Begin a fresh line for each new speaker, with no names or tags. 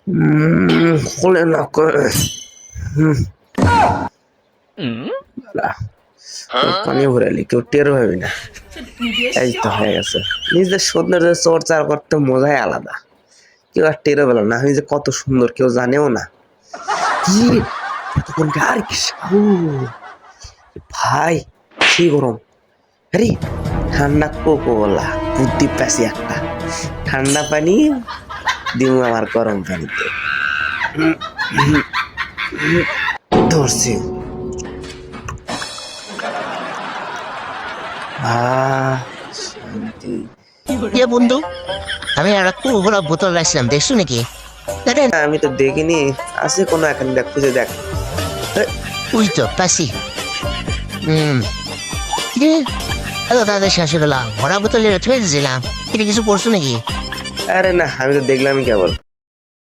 খুলে না করে পানি ভরালি কেউ টের পাবি না। এই তো হয়ে গেছে। নিজের সৌন্দর্য চর্চা করতে মজাই আলাদা। কেউ আর টেরও পেল না আমি যে কত সুন্দর, কেউ জানেও না। কি এতক্ষণ আর কি ভাই, সে গরম। আরে ঠান্ডা কোকোলা, বুদ্ধি পাইছি একটা। ঠান্ডা পানি দিব আমার গরম পানিতে। ধরছি। শান্তি।
বন্ধু, আমি আর একটু ওগুলো বোতল রাখছিলাম, দেখছো নাকি?
আমি তো দেখিনি, আছে কোনো এখন, দেখ খুঁজে দেখ।
ওই তো পাশি। এত তাদের শেষ হয়ে গেলাম, ভরা বোতলে রেখে দিয়েছিলাম। এটা কিছু পড়ছো নাকি?
আরে না, আমি তো দেখলামই কেবল।